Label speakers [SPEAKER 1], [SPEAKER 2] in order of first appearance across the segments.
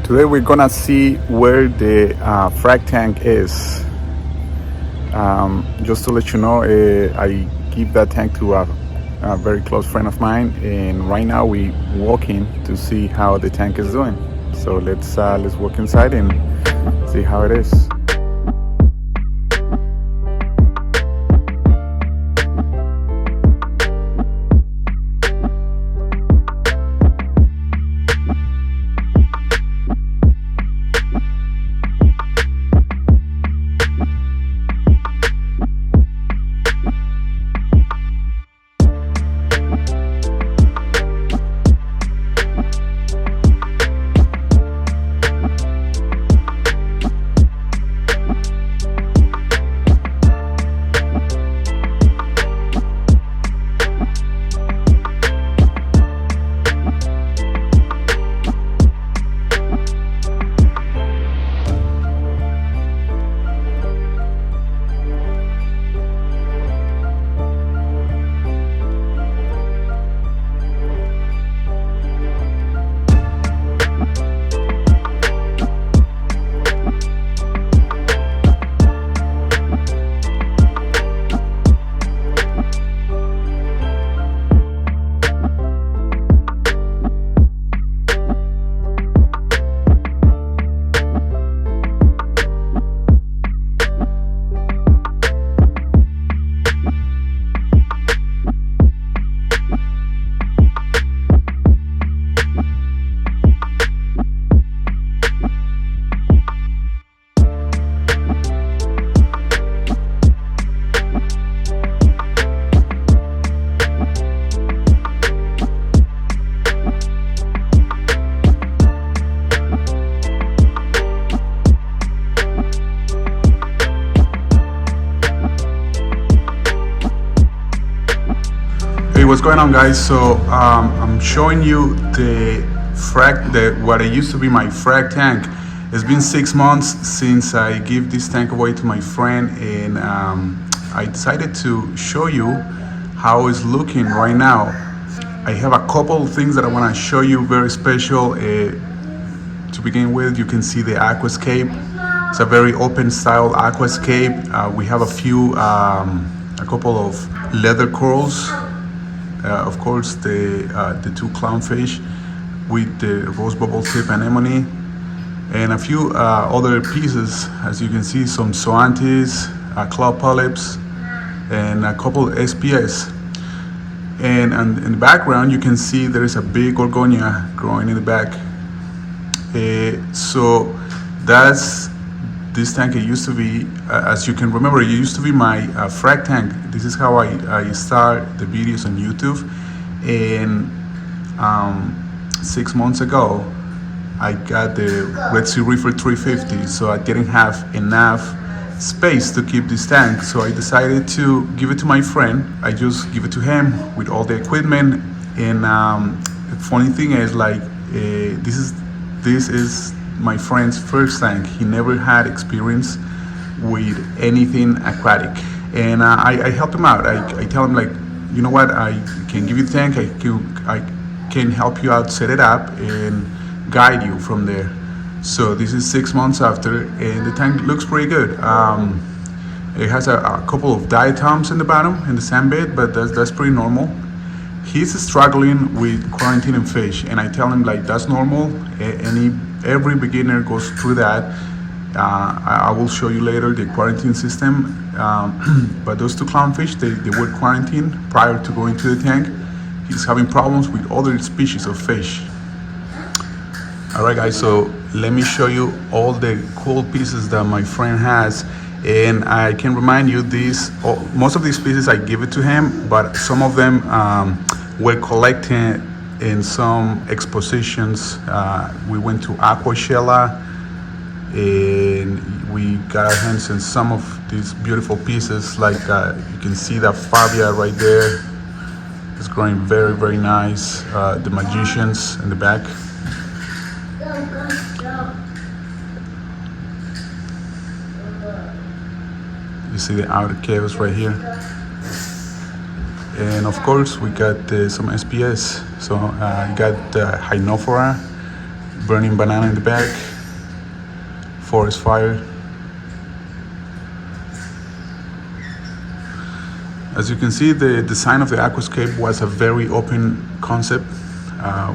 [SPEAKER 1] Today we're gonna see where the frag tank is. Just to let you know, I give that tank to a very close friend of mine, and right now we walking to see how the tank is doing. So let's walk inside and see how it is. Hey, what's going on, guys? So I'm showing you the what it used to be my frag tank. It's been 6 months since I gave this tank away to my friend, and I decided to show you how it's looking right now. I have a couple of things that I want to show you, very special. To begin with, you can see the aquascape. It's a very open style aquascape. We have a couple of leather corals. Of course, the two clownfish with the rose bubble tip anemone, and a few other pieces. As you can see, some zoanthus, claw polyps, and a couple SPS. And in the background, you can see there is a big gorgonia growing in the back. So that's this tank. It used to be, as you can remember, it used to be my frag tank. This is how I start the videos on YouTube. And 6 months ago, I got the DIYREEFER 350, so I didn't have enough space to keep this tank. So I decided to give it to my friend. I just give it to him with all the equipment. And the funny thing is, like, this is my friend's first tank. He never had experience with anything aquatic, and I help him out. I tell him, like, you know what, I can give you the tank, I can help you out, set it up, and guide you from there. So this is 6 months after, and the tank looks pretty good. It has a couple of diatoms in the bottom in the sand bed, but that's pretty normal. He's struggling with quarantining fish, and I tell him, like, that's normal. Every beginner goes through that. I will show you later the quarantine system. But those two clownfish, they were quarantined prior to going to the tank. He's having problems with other species of fish. All right, guys, so let me show you all the cool pieces that my friend has. And I can remind you, most of these pieces I give it to him, but some of them were collected in some expositions. We went to Aquashella, and we got our hands on some of these beautiful pieces. Like you can see that Fabia right there. It's growing very, very nice. The magicians in the back. You see the outer caves right here. And of course we got some SPS. So you got Hynophora, burning banana in the back, forest fire. As you can see, the design of the aquascape was a very open concept.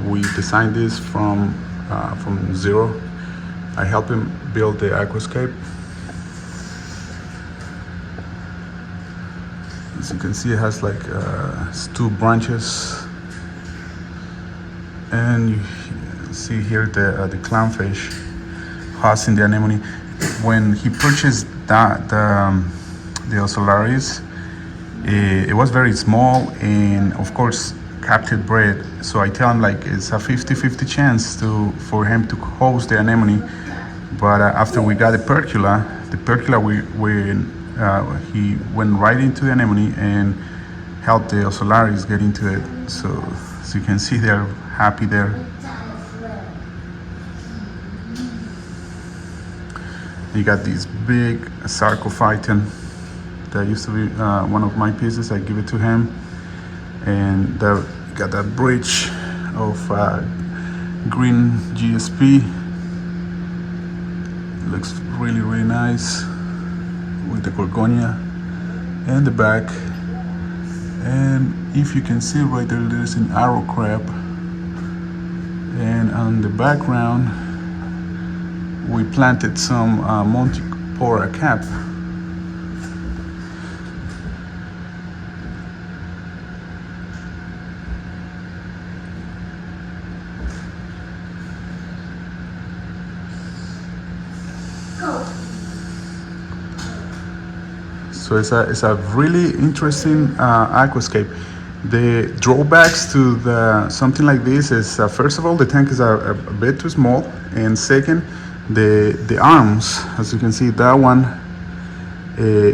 [SPEAKER 1] We designed this from zero. I helped him build the aquascape. As you can see, it has like 2 branches, and you see here the clownfish housing the anemone. When he purchased the Ocellaris, it was very small and of course captive bred. So I tell him like it's a 50-50 chance for him to host the anemone. But after we got the percula, he went right into the anemone and helped the Ocellaris get into it. So as you can see, they're happy there. You got these big sarcophyton that used to be one of my pieces. I give it to him, and got that bridge of green GSP. It looks really, really nice with the gorgonia and the back. And if you can see right there, there's an arrow crab, and on the background we planted some Montipora cap. So it's a really interesting aquascape. The drawbacks to something like this is first of all, the tank is a bit too small, and second, the arms, as you can see, that one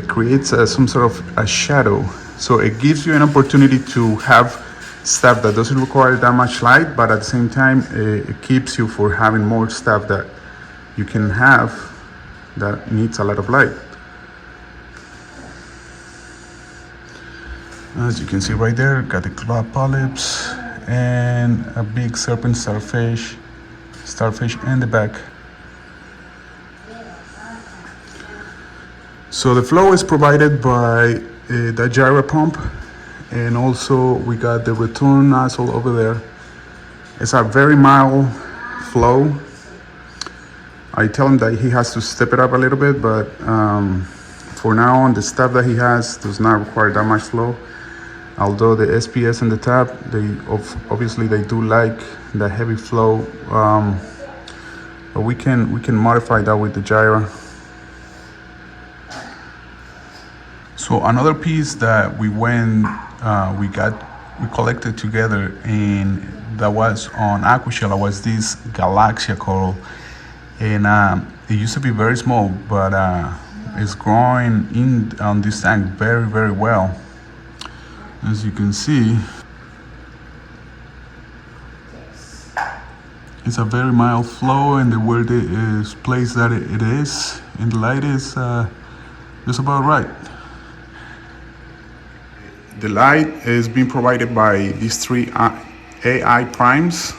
[SPEAKER 1] creates some sort of a shadow. So it gives you an opportunity to have stuff that doesn't require that much light, but at the same time it keeps you for having more stuff that you can have that needs a lot of light. As you can see right there, got the club polyps and a big serpent starfish in the back. So the flow is provided by the gyro pump, and also we got the return nozzle over there. It's a very mild flow. I tell him that he has to step it up a little bit, but for now on, the stuff that he has does not require that much flow. Although the SPS and the tap, obviously they do like the heavy flow, but we can modify that with the gyro. So another piece that we collected together, and that was on Aquashella, was this Galaxia coral, and it used to be very small, but it's growing on this tank very, very well. As you can see, it's a very mild flow, and the word is placed that it is, and the light is just about right. The light is being provided by these 3 AI primes.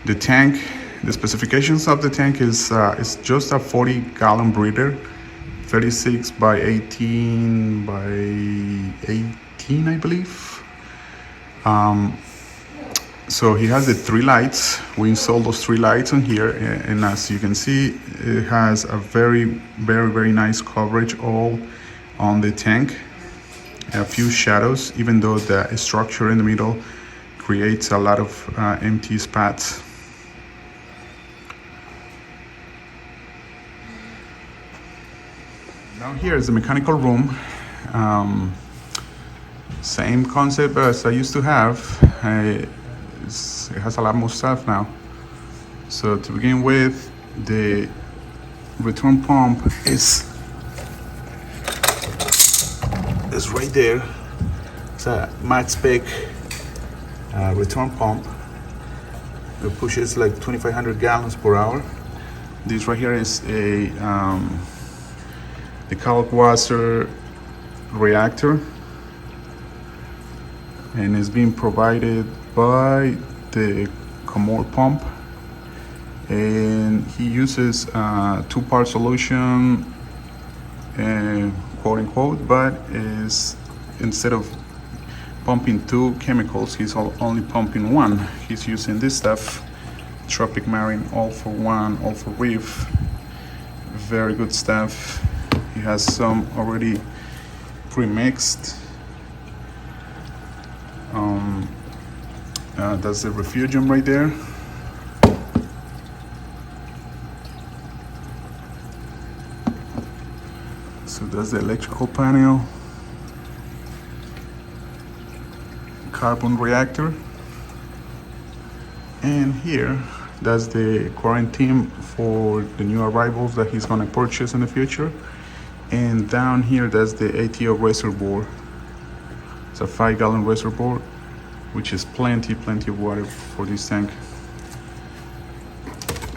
[SPEAKER 1] The tank, the specifications of the tank is just a 40-gallon breeder. 36 by 18 by 18, I believe. So he has the 3 lights. We installed those 3 lights on here, and as you can see, it has a very, very, very nice coverage all on the tank. A few shadows, even though the structure in the middle creates a lot of empty spots. Down here is the mechanical room. Same concept as I used to have. It has a lot more stuff now. So to begin with, the return pump is right there. It's a max spec return pump. It pushes like 2,500 gallons per hour. This right here is a the Kalkwasser reactor, and is being provided by the Comor pump. and he uses two-part solution, quote unquote, but is instead of pumping two chemicals, he's only pumping one. He's using this stuff, Tropic Marine, all for one, all for reef. Very good stuff. He has some already pre-mixed. That's the refugium right there. So that's the electrical panel, carbon reactor, and here that's the quarantine for the new arrivals that he's going to purchase in the future. And down here that's the ATO reservoir. It's a 5-gallon reservoir, which is plenty of water for this tank.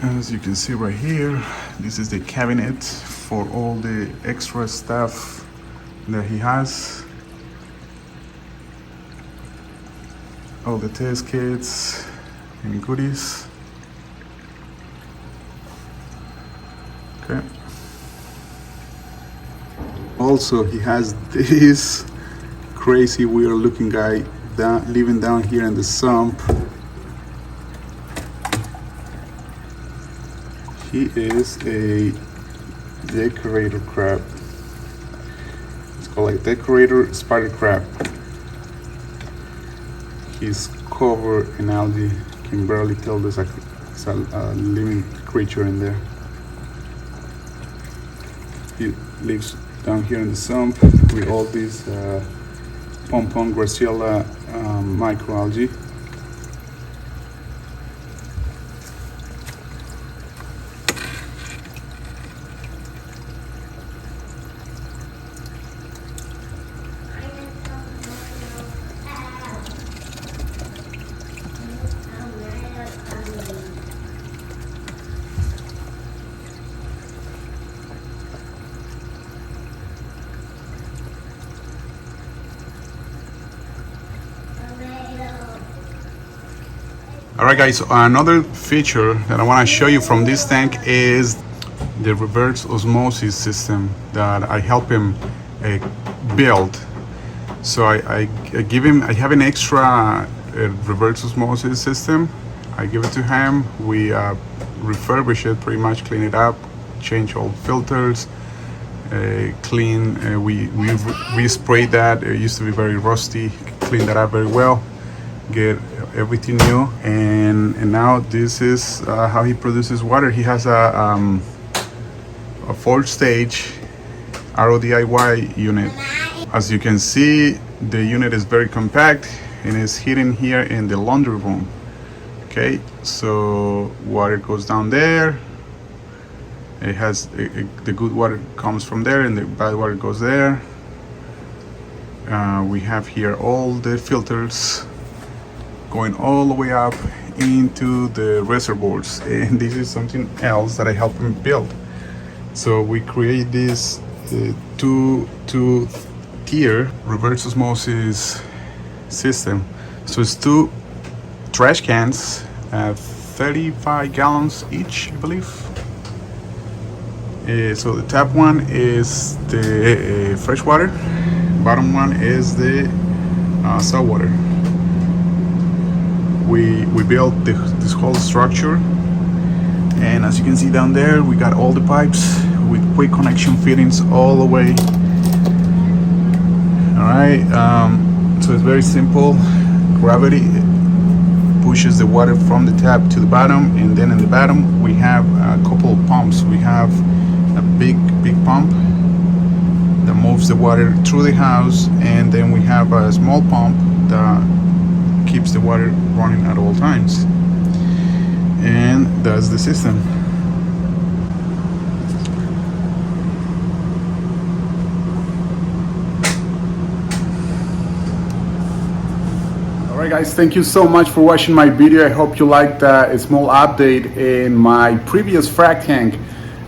[SPEAKER 1] As you can see right here, this is the cabinet for all the extra stuff that he has. All the test kits and goodies. Okay. Also, he has this crazy weird looking guy living down here in the sump. He is a decorator crab. It's called like decorator spider crab. He's covered in algae. You can barely tell there's a living creature in there. He lives down here in the sump with all these Pompon Graciela microalgae. Alright guys, so another feature that I want to show you from this tank is the reverse osmosis system that I help him build. So I have an extra reverse osmosis system. I give it to him. We refurbish it, pretty much clean it up, change all filters, clean. We sprayed that. It used to be very rusty. Clean that up very well. Get everything new, and now this is how he produces water. He has a 4-stage RODIY unit. As you can see, the unit is very compact and is hidden here in the laundry room. Okay, so water goes down there. It has the good water comes from there and the bad water goes there. We have here all the filters going all the way up into the reservoirs, and this is something else that I help him build. So we create this two-tier reverse osmosis system. So it's 2 trash cans, 35 gallons each, I believe. So the top one is the fresh water, bottom one is the salt water. We built this whole structure, and as you can see down there, we got all the pipes with quick connection fittings all the way. All right, so it's very simple. Gravity pushes the water from the tap to the bottom, and then in the bottom we have a couple of pumps. We have a big pump that moves the water through the house, and then we have a small pump that keeps the water running at all times, and that's the system. Alright guys, thank you so much for watching my video. I hope you liked a small update in my previous frag tank.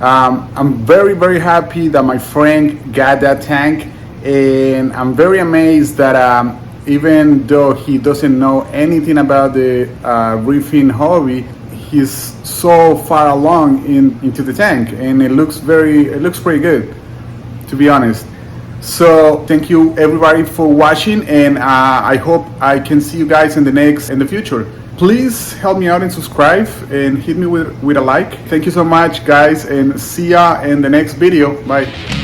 [SPEAKER 1] I'm very happy that my friend got that tank, and I'm very amazed that even though he doesn't know anything about the reefing hobby, he's so far along into the tank, and it looks pretty good, to be honest. So thank you everybody for watching, and I hope I can see you guys in the future. Please help me out and subscribe and hit me with a like. Thank you so much, guys, and see ya in the next video. Bye.